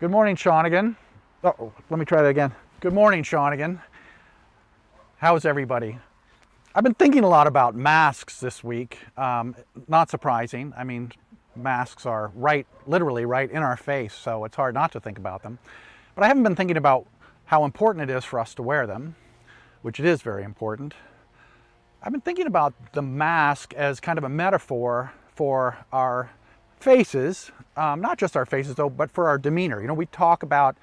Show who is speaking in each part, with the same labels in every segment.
Speaker 1: Good morning, Shawnigan. Oh, let me try that again. Good morning, Shawnigan. How's everybody? I've been thinking a lot about masks this week. Not surprising. I mean, masks are literally right in our face, so it's hard not to think about them. But I haven't been thinking about how important it is for us to wear them, which it is very important. I've been thinking about the mask as kind of a metaphor for our faces, not just our faces though, but for our demeanor. You know, we talk about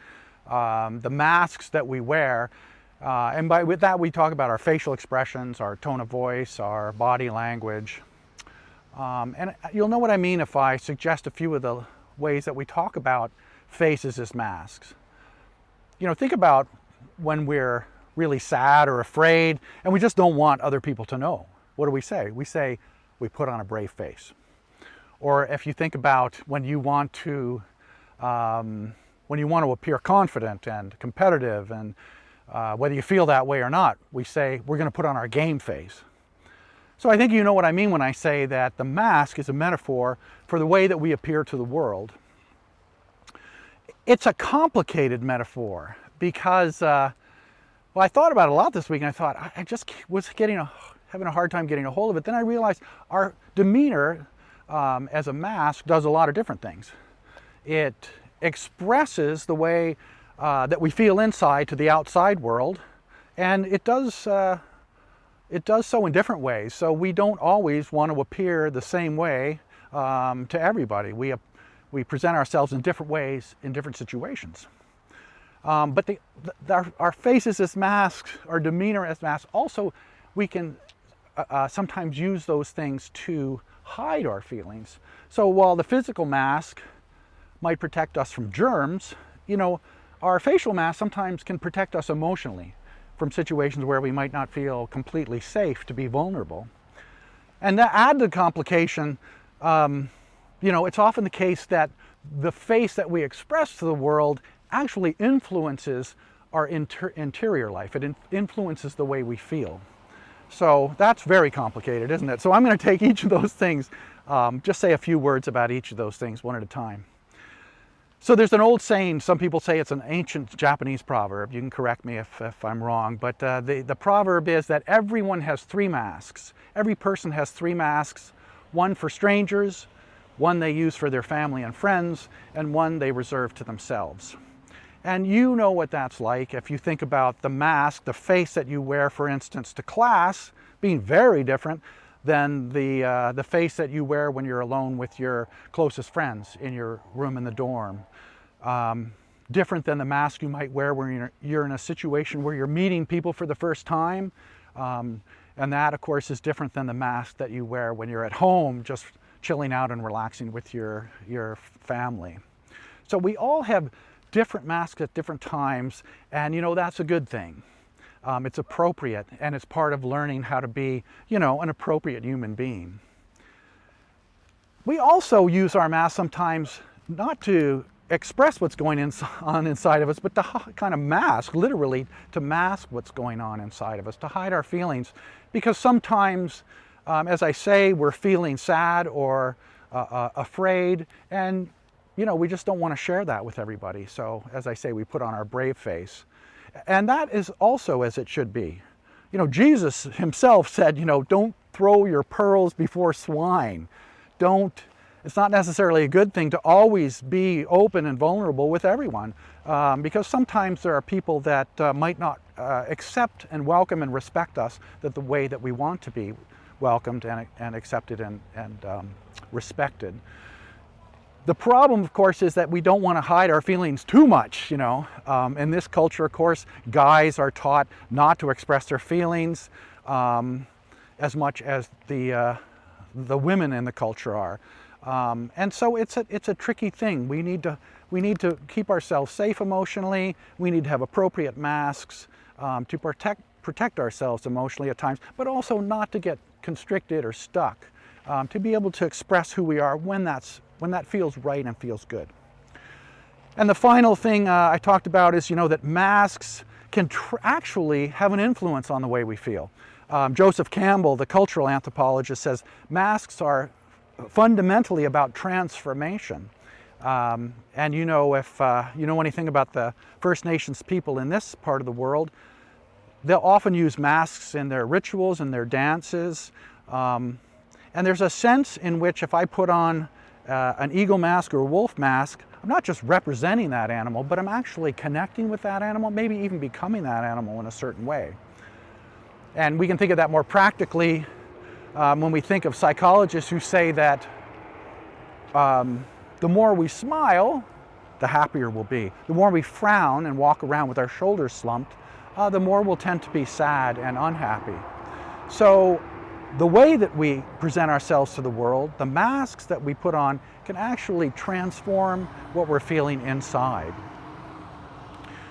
Speaker 1: the masks that we wear, and with that we talk about our facial expressions, our tone of voice, our body language. And you'll know what I mean if I suggest a few of the ways that we talk about faces as masks. You know, think about when we're really sad or afraid and we just don't want other people to know. What do? We say we put on a brave face. Or if you think about when you want to appear confident and competitive, and whether you feel that way or not, we say we're going to put on our game face. So I think you know what I mean when I say that the mask is a metaphor for the way that we appear to the world. It's a complicated metaphor because, well, I thought about it a lot this week, and I thought I just was having a hard time getting a hold of it. Then I realized our demeanor as a mask does a lot of different things. It expresses the way that we feel inside to the outside world, and it does so in different ways. So we don't always want to appear the same way to everybody. We present ourselves in different ways in different situations. But our faces as masks, our demeanor as masks, also we can sometimes use those things to hide our feelings. So while the physical mask might protect us from germs, you know, our facial mask sometimes can protect us emotionally from situations where we might not feel completely safe to be vulnerable. And to add the complication, you know, it's often the case that the face that we express to the world actually influences our interior life. It influences the way we feel. So that's very complicated, isn't it? So I'm going to take each of those things, just say a few words about each of those things one at a time. So there's an old saying, some people say it's an ancient Japanese proverb. You can correct me if I'm wrong, but the proverb is that everyone has three masks. Every person has three masks, one for strangers, one they use for their family and friends, and one they reserve to themselves. And you know what that's like if you think about the mask, the face that you wear, for instance, to class, being very different than the face that you wear when you're alone with your closest friends in your room in the dorm. Different than the mask you might wear when you're in a situation where you're meeting people for the first time. And that, of course, is different than the mask that you wear when you're at home, just chilling out and relaxing with your family. So we all have different masks at different times, and you know, that's a good thing. It's appropriate, and it's part of learning how to be, you know, an appropriate human being. We also use our masks sometimes not to express what's going on inside of us, but to kind of mask, literally to mask what's going on inside of us, to hide our feelings. Because sometimes, as I say, we're feeling sad or afraid, and you know, we just don't want to share that with everybody. So, as I say, we put on our brave face. And that is also as it should be. You know, Jesus himself said, you know, don't throw your pearls before swine. It's not necessarily a good thing to always be open and vulnerable with everyone, because sometimes there are people that might not accept and welcome and respect us the way that we want to be welcomed and accepted and respected. The problem, of course, is that we don't want to hide our feelings too much, you know. In this culture, of course, guys are taught not to express their feelings as much as the women in the culture are. And so it's a tricky thing. We need to keep ourselves safe emotionally. We need to have appropriate masks to protect ourselves emotionally at times, but also not to get constricted or stuck. To be able to express who we are when that feels right and feels good. And the final thing I talked about is, you know, that masks can actually have an influence on the way we feel. Joseph Campbell, the cultural anthropologist, says masks are fundamentally about transformation. And you know, if you know anything about the First Nations people in this part of the world, they'll often use masks in their rituals and their dances. And there's a sense in which if I put on an eagle mask or a wolf mask, I'm not just representing that animal, but I'm actually connecting with that animal, maybe even becoming that animal in a certain way. And we can think of that more practically when we think of psychologists who say that the more we smile, the happier we'll be. The more we frown and walk around with our shoulders slumped, the more we'll tend to be sad and unhappy. So the way that we present ourselves to the world, the masks that we put on, can actually transform what we're feeling inside.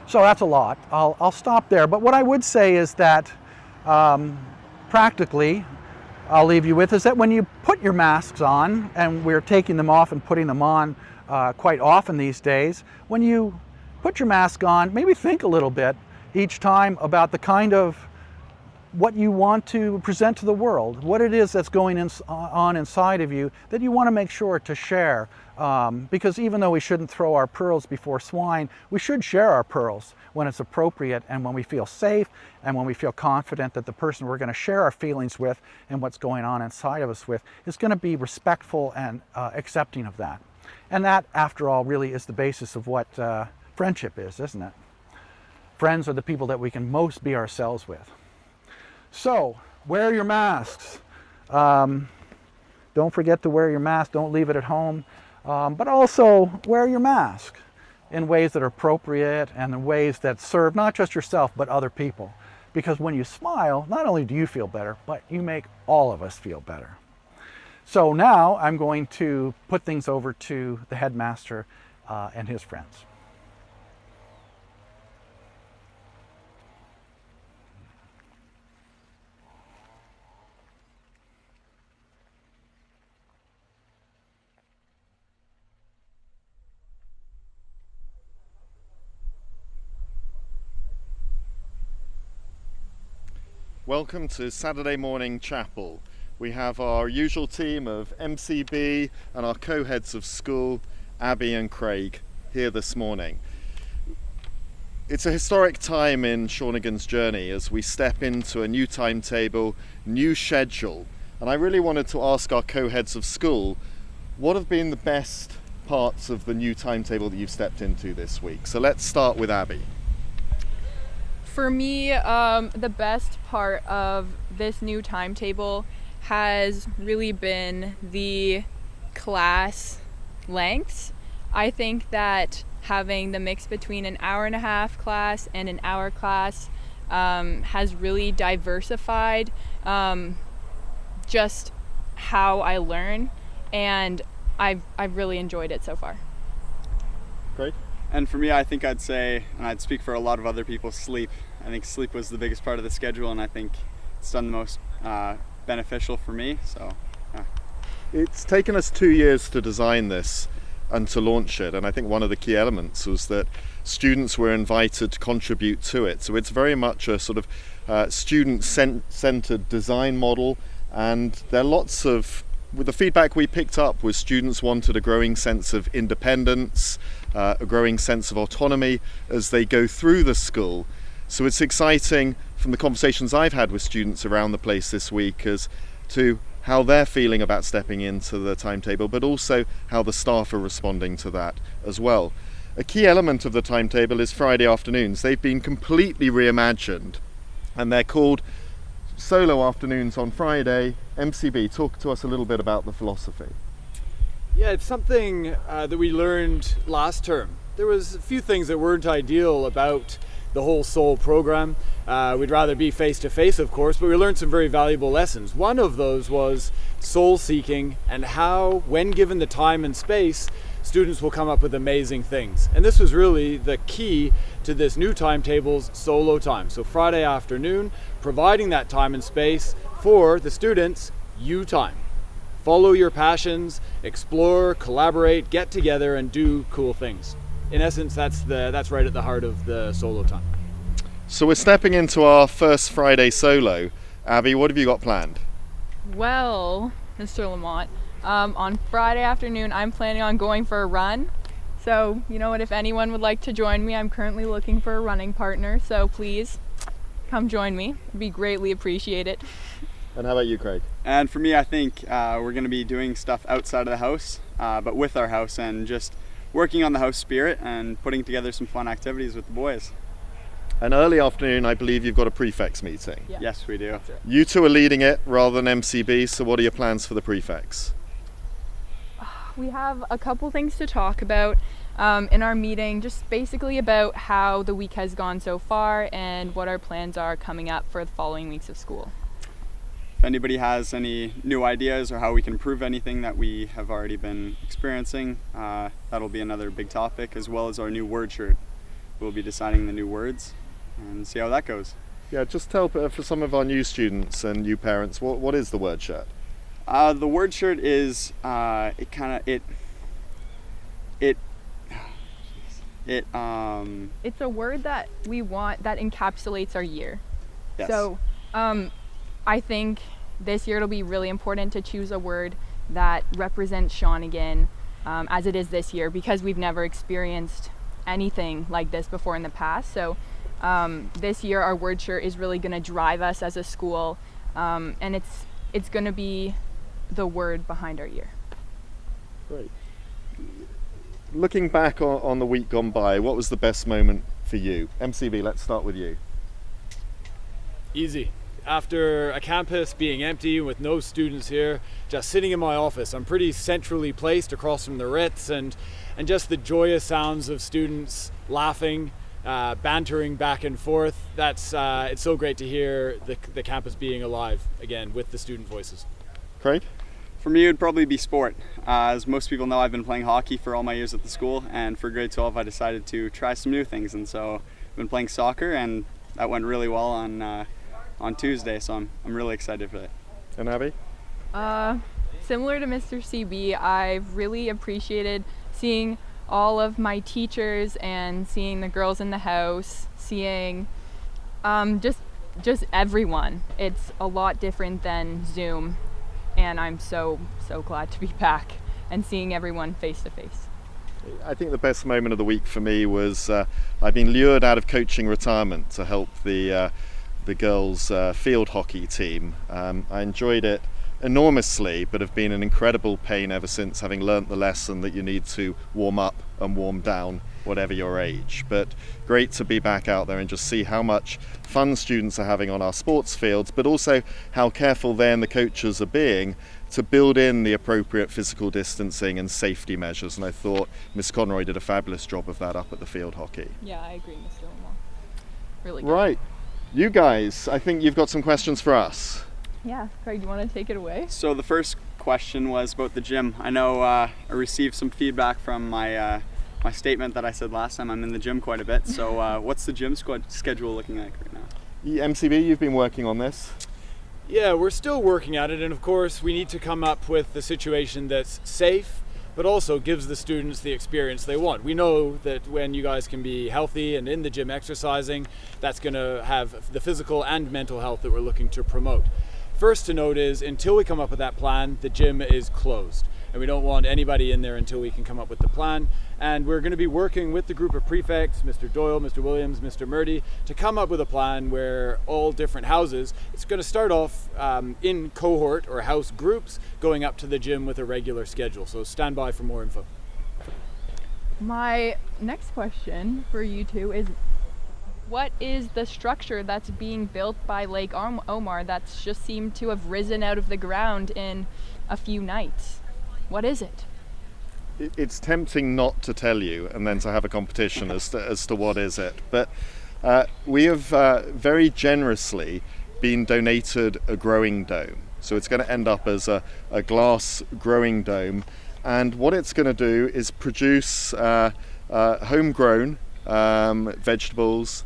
Speaker 1: So that's a lot. I'll stop there. But what I would say is that practically, I'll leave you with is that when you put your masks on, and we're taking them off and putting them on quite often these days, when you put your mask on, maybe think a little bit each time about the kind of what you want to present to the world, what it is that's going on inside of you that you want to make sure to share. Because even though we shouldn't throw our pearls before swine, we should share our pearls when it's appropriate and when we feel safe and when we feel confident that the person we're going to share our feelings with and what's going on inside of us with is going to be respectful and accepting of that. And that, after all, really is the basis of what friendship is, isn't it? Friends are the people that we can most be ourselves with. So, wear your masks. Don't forget to wear your mask. Don't leave it at home. But also, wear your mask in ways that are appropriate and in ways that serve not just yourself, but other people. Because when you smile, not only do you feel better, but you make all of us feel better. So now I'm going to put things over to the headmaster and his friends.
Speaker 2: Welcome to Saturday morning chapel. We have our usual team of MCB and our co-heads of school, Abby and Craig, here this morning. It's a historic time in Shawnigan's journey as we step into a new timetable, new schedule. And I really wanted to ask our co-heads of school, what have been the best parts of the new timetable that you've stepped into this week? So let's start with Abby.
Speaker 3: For me, the best part of this new timetable has really been the class lengths. I think that having the mix between an hour and a half class and an hour class has really diversified just how I learn, and I've really enjoyed it so far.
Speaker 2: Great.
Speaker 4: And for me, I think I'd say, and I'd speak for a lot of other people, sleep. I think sleep was the biggest part of the schedule, and I think it's done the most beneficial for me. So, yeah.
Speaker 2: It's taken us 2 years to design this and to launch it, and I think one of the key elements was that students were invited to contribute to it. So it's very much a sort of student-centered design model, and there are lots of, with the feedback we picked up was students wanted a growing sense of independence, a growing sense of autonomy as they go through the school. So it's exciting from the conversations I've had with students around the place this week as to how they're feeling about stepping into the timetable, but also how the staff are responding to that as well. A key element of the timetable is Friday afternoons. They've been completely reimagined, and they're called Solo Afternoons on Friday. MCB, talk to us a little bit about the philosophy.
Speaker 5: Yeah, it's something that we learned last term. There was a few things that weren't ideal about the whole SOUL program. We'd rather be face-to-face, of course, but we learned some very valuable lessons. One of those was soul seeking and how, when given the time and space, students will come up with amazing things. And this was really the key to this new timetable's solo time. So Friday afternoon, providing that time and space for the students, you time. Follow your passions, explore, collaborate, get together, and do cool things. In essence, that's right at the heart of the solo time.
Speaker 2: So we're stepping into our first Friday solo. Abby, what have you got planned?
Speaker 3: Well, Mr. Lamont, on Friday afternoon, I'm planning on going for a run So, you know what, if anyone would like to join me, I'm currently looking for a running partner, so please come join me. It'd be greatly appreciated.
Speaker 2: And how about you, Craig?
Speaker 4: And for me, I think we're going to be doing stuff outside of the house, but with our house, and just working on the house spirit and putting together some fun activities with the boys.
Speaker 2: An early afternoon, I believe you've got a prefects meeting.
Speaker 3: Yeah.
Speaker 4: Yes, we do.
Speaker 2: You two are leading it rather than MCB, so what are your plans for the prefects?
Speaker 3: We have a couple things to talk about in our meeting, just basically about how the week has gone so far and what our plans are coming up for the following weeks of school.
Speaker 4: If anybody has any new ideas or how we can improve anything that we have already been experiencing, that'll be another big topic, as well as our new word shirt. We'll be deciding the new words and see how that goes.
Speaker 2: Yeah, just tell for some of our new students and new parents, what is the word shirt?
Speaker 4: The word shirt is
Speaker 3: It's a word that we want that encapsulates our year.
Speaker 4: yes.
Speaker 3: So I think this year it'll be really important to choose a word that represents Shawnigan as it is this year, because we've never experienced anything like this before in the past. So this year our word shirt is really going to drive us as a school, and it's going to be the word behind our year.
Speaker 2: Great. Looking back on the week gone by, what was the best moment for you? MCB, let's start with you.
Speaker 5: Easy. After a campus being empty with no students here, just sitting in my office, I'm pretty centrally placed across from the Ritz, and just the joyous sounds of students laughing, bantering back and forth. It's so great to hear the campus being alive again with the student voices.
Speaker 2: Craig?
Speaker 4: For me, it would probably be sport. As most people know, I've been playing hockey for all my years at the school, and for grade 12 I decided to try some new things, and so I've been playing soccer, and that went really well on Tuesday, so I'm really excited for that.
Speaker 2: And Abby?
Speaker 3: Similar to Mr. CB, I've really appreciated seeing all of my teachers and seeing the girls in the house, seeing just everyone. It's a lot different than Zoom, and I'm so glad to be back and seeing everyone face to face.
Speaker 2: I think the best moment of the week for me was I've been lured out of coaching retirement to help the girls' field hockey team. I enjoyed it enormously, but have been in incredible pain ever since, having learnt the lesson that you need to warm up and warm down whatever your age. But great to be back out there and just see how much fun students are having on our sports fields, but also how careful they and the coaches are being to build in the appropriate physical distancing and safety measures. And I thought Miss Conroy did a fabulous job of that up at the field hockey.
Speaker 3: Yeah, I agree, Mr. Lamar. Really good.
Speaker 2: Right, you guys, I think you've got some questions for us.
Speaker 3: Yeah, Craig, do you want to take it away?
Speaker 4: So the first question was about the gym. I know I received some feedback from my statement that I said last time. I'm in the gym quite a bit. So what's the gym schedule looking like right now?
Speaker 2: MCB, you've been working on this.
Speaker 5: Yeah, we're still working at it, and of course we need to come up with the situation that's safe, but also gives the students the experience they want. We know that when you guys can be healthy and in the gym exercising, that's going to have the physical and mental health that we're looking to promote. First to note is, until we come up with that plan, the gym is closed, and we don't want anybody in there until we can come up with the plan. And we're going to be working with the group of prefects, Mr. Doyle, Mr. Williams, Mr. Murdy, to come up with a plan where all different houses, it's going to start off in cohort or house groups, going up to the gym with a regular schedule. So stand by for more info.
Speaker 3: My next question for you two is, what is the structure that's being built by Lake Omar that's just seemed to have risen out of the ground in a few nights? What is it?
Speaker 2: It's tempting not to tell you and then to have a competition as to what is it. But we have very generously been donated a growing dome. So it's going to end up as a glass growing dome. And what it's going to do is produce homegrown vegetables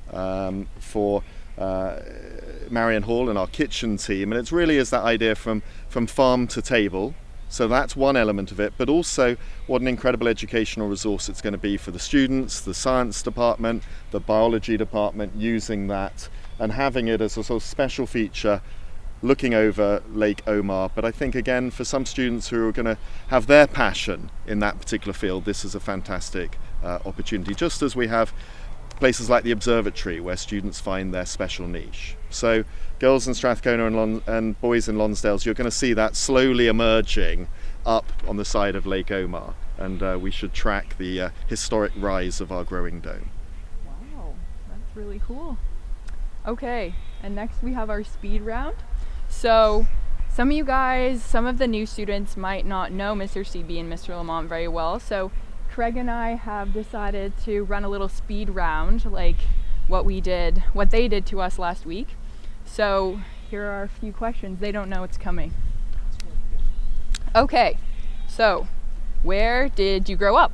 Speaker 2: for Marion Hall and our kitchen team. And it really is that idea from farm to table. So that's one element of it, but also what an incredible educational resource it's going to be for the students, the science department, the biology department, using that and having it as a sort of special feature looking over Lake Omar. But I think, again, for some students who are going to have their passion in that particular field, this is a fantastic opportunity, just as we have places like the observatory where students find their special niche. So girls in Strathcona and boys in Lonsdales, you're going to see that slowly emerging up on the side of Lake Omar, and we should track the historic rise of our growing dome.
Speaker 3: Wow, that's really cool. Okay, and next we have our speed round. So some of you guys, some of the new students might not know Mr. CB and Mr. Lamont very well, so Craig and I have decided to run a little speed round like what they did to us last week. So here are a few questions. They don't know it's coming. Okay, so where did you grow up?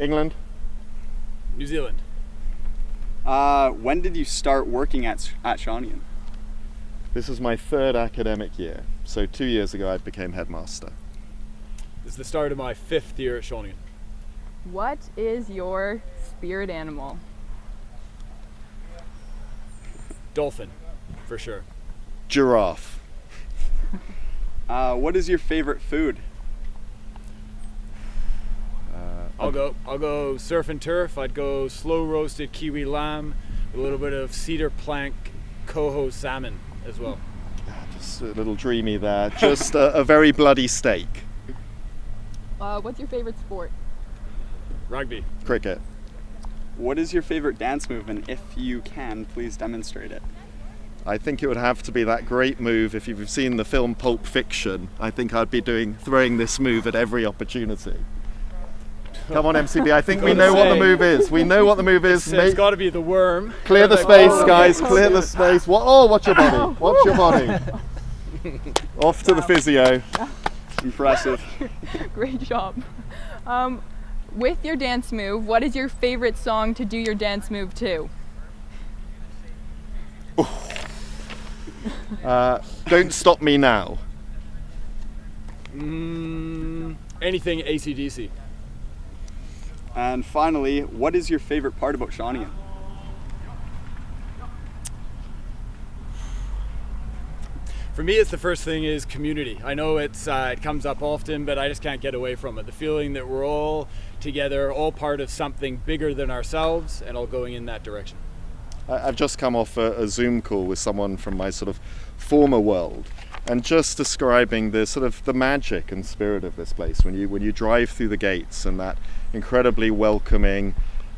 Speaker 2: England?
Speaker 5: New Zealand.
Speaker 4: When did you start working at Shawnigan?
Speaker 2: This is my 3rd academic year, so 2 years ago I became headmaster.
Speaker 5: This is the start of my 5th year at Shawnigan.
Speaker 3: What is your spirit animal?
Speaker 5: Dolphin, for sure.
Speaker 2: Giraffe.
Speaker 4: What is your favorite food?
Speaker 5: I'll go surf and turf. I'd go slow roasted kiwi lamb, a little bit of cedar plank coho salmon as well.
Speaker 2: Just a little dreamy there. Just a very bloody steak.
Speaker 3: What's your favorite sport?
Speaker 5: Rugby.
Speaker 2: Cricket.
Speaker 4: What is your favorite dance move, and if you can, please demonstrate it?
Speaker 2: I think it would have to be that great move. If you've seen the film Pulp Fiction, I think I'd be throwing this move at every opportunity. Come on, MCB, I think we know what the move is. We know what the move is.
Speaker 5: It's got to be the worm.
Speaker 2: Clear the space, guys, clear the space. Watch your body, watch your body. Off to the physio.
Speaker 4: Impressive.
Speaker 3: Great job. With your dance move, what is your favorite song to do your dance move to?
Speaker 2: Don't Stop Me Now.
Speaker 5: Anything AC/DC.
Speaker 4: And finally, what is your favorite part about Shawnigan?
Speaker 5: For me, it's the first thing is community. I know it comes up often, but I just can't get away from it. The feeling that we're all together, all part of something bigger than ourselves, and all going in that direction.
Speaker 2: I've just come off a Zoom call with someone from my sort of former world, and just describing the magic and spirit of this place when you drive through the gates, and that incredibly welcoming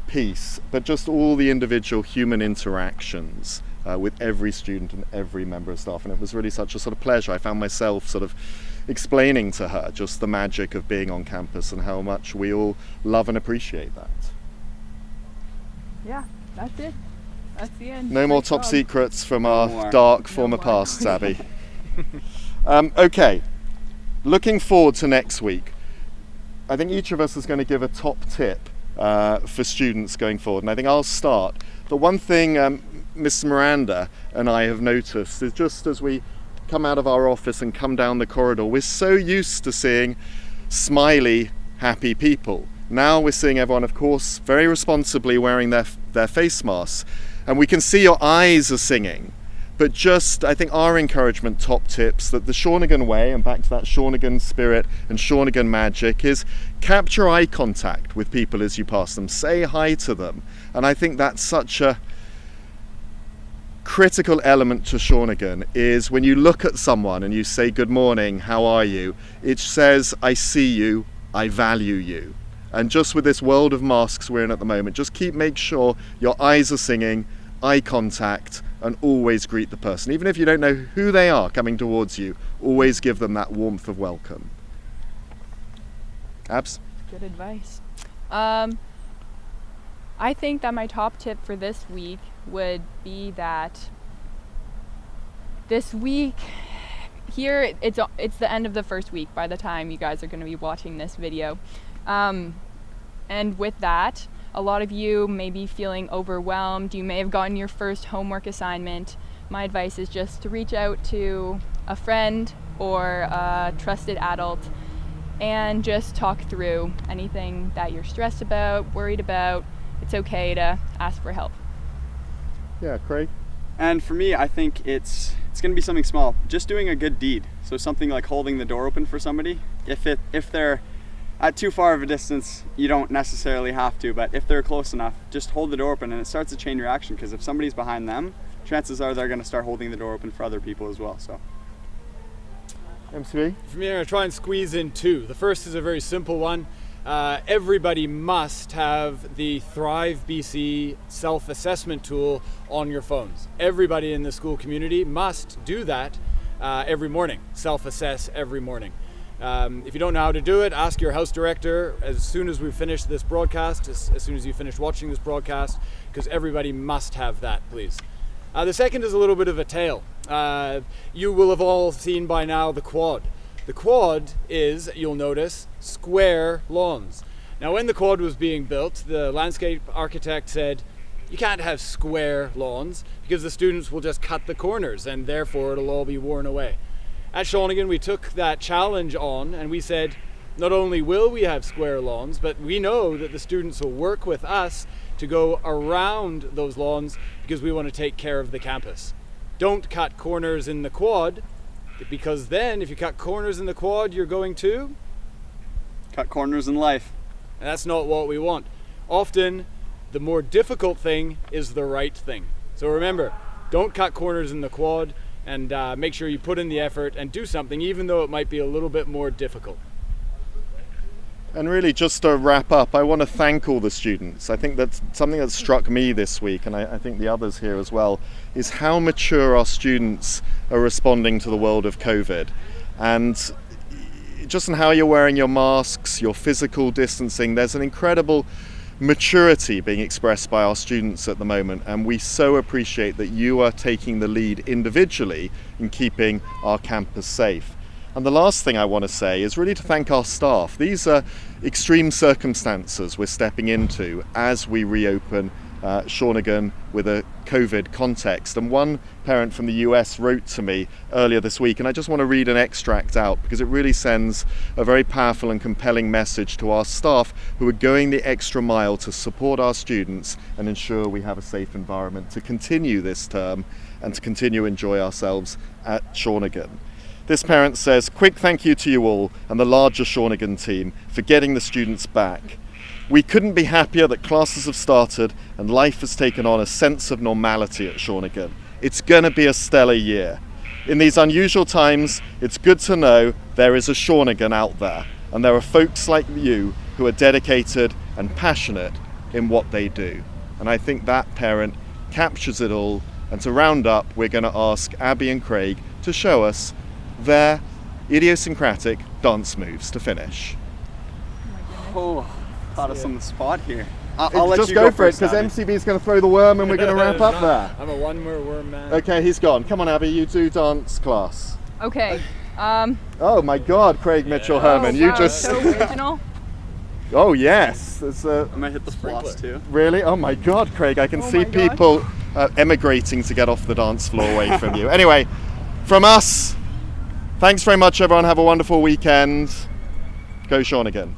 Speaker 2: peace, but just all the individual human interactions with every student and every member of staff. And it was really such a sort of pleasure. I found myself sort of explaining to her just the magic of being on campus and how much we all love and appreciate that.
Speaker 3: Yeah, that's it. That's the end.
Speaker 2: No more
Speaker 3: Great
Speaker 2: top
Speaker 3: job.
Speaker 2: secrets from
Speaker 4: No
Speaker 2: our
Speaker 4: more.
Speaker 2: dark
Speaker 3: No
Speaker 2: former
Speaker 3: more.
Speaker 2: pasts, Abby. Okay, looking forward to next week. I think each of us is going to give a top tip for students going forward, and I think I'll start. The one thing Miss Miranda and I have noticed is just as we come out of our office and come down the corridor, we're so used to seeing smiley, happy people. Now we're seeing everyone, of course, very responsibly wearing their face masks, and we can see your eyes are singing. But just, I think our encouragement, top tips, that the Shawnigan way, and back to that Shawnigan spirit and Shawnigan magic, is capture eye contact with people as you pass them. Say hi to them. And I think that's such a critical element to Shawnigan, is when you look at someone and you say, good morning, how are you? It says, I see you, I value you. And just with this world of masks we're in at the moment, just make sure your eyes are singing, eye contact, and always greet the person. Even if you don't know who they are coming towards you, always give them that warmth of welcome. Abs?
Speaker 3: Good advice. I think that my top tip for this week would be that this week, here it's the end of the first week by the time you guys are going to be watching this video. And with that, a lot of you may be feeling overwhelmed. You may have gotten your first homework assignment. My advice is just to reach out to a friend or a trusted adult and just talk through anything that you're stressed about, worried about. It's okay to ask for help.
Speaker 2: Yeah, Craig?
Speaker 4: And for me, I think it's going to be something small, just doing a good deed. So something like holding the door open for somebody. If they're at too far of a distance, you don't necessarily have to, but if they're close enough, just hold the door open, and it starts a chain reaction, because if somebody's behind them, chances are they're going to start holding the door open for other people as well. So
Speaker 2: MCB?
Speaker 5: For me, I'm going to try and squeeze in two. The first is a very simple one. Everybody must have the Thrive BC self-assessment tool on your phones. Everybody in the school community must do that every morning, self-assess every morning. If you don't know how to do it, ask your house director as soon as we finish this broadcast, as soon as you finish watching this broadcast, because everybody must have that, please. The second is a little bit of a tale. You will have all seen by now the quad. The quad is, you'll notice, square lawns. Now, when the quad was being built, the landscape architect said, you can't have square lawns because the students will just cut the corners and therefore it'll all be worn away. At Shawnigan, we took that challenge on and we said, not only will we have square lawns, but we know that the students will work with us to go around those lawns because we want to take care of the campus. Don't cut corners in the quad, because then if you cut corners in the quad, you're going to
Speaker 4: cut corners in life.
Speaker 5: and that's not what we want. Often, the more difficult thing is the right thing. So remember, don't cut corners in the quad, and make sure you put in the effort and do something, even though it might be a little bit more difficult.
Speaker 2: And really, just to wrap up, I want to thank all the students. I think that's something that struck me this week, and I think the others here as well, is how mature our students are responding to the world of COVID. And just in how you're wearing your masks, your physical distancing, there's an incredible maturity being expressed by our students at the moment, and we so appreciate that you are taking the lead individually in keeping our campus safe. And the last thing I want to say is really to thank our staff. These are extreme circumstances we're stepping into as we reopen Shawnigan with a COVID context. And one parent from the US wrote to me earlier this week, and I just want to read an extract out because it really sends a very powerful and compelling message to our staff who are going the extra mile to support our students and ensure we have a safe environment to continue this term and to continue to enjoy ourselves at Shawnigan. This parent says, "Quick thank you to you all and the larger Shawnigan team for getting the students back. We couldn't be happier that classes have started and life has taken on a sense of normality at Shawnigan. It's going to be a stellar year. In these unusual times, it's good to know there is a Shawnigan out there, and there are folks like you who are dedicated and passionate in what they do." And I think that parent captures it all. And to round up, we're going to ask Abby and Craig to show us their idiosyncratic dance moves to finish.
Speaker 4: Oh, caught us on the spot here. I'll let
Speaker 2: Just
Speaker 4: you
Speaker 2: go for it,
Speaker 4: first,
Speaker 2: because
Speaker 4: Abby.
Speaker 2: MCB is going to throw the worm and we're going to wrap up there.
Speaker 5: I'm a one-more worm man.
Speaker 2: Okay, he's gone. Come on, Abby, you do dance class.
Speaker 3: Okay.
Speaker 2: Oh my God, Craig Mitchell Herman, you
Speaker 3: wow,
Speaker 2: just...
Speaker 3: so original.
Speaker 2: Oh yes, there's
Speaker 4: I might hit the floss
Speaker 5: Sprinkler.
Speaker 4: too.
Speaker 2: really? Oh my God, Craig, I can
Speaker 3: Oh
Speaker 2: see
Speaker 3: my God.
Speaker 2: people emigrating to get off the dance floor away from you. Anyway, from us, thanks very much everyone, have a wonderful weekend. Go Shawnigan.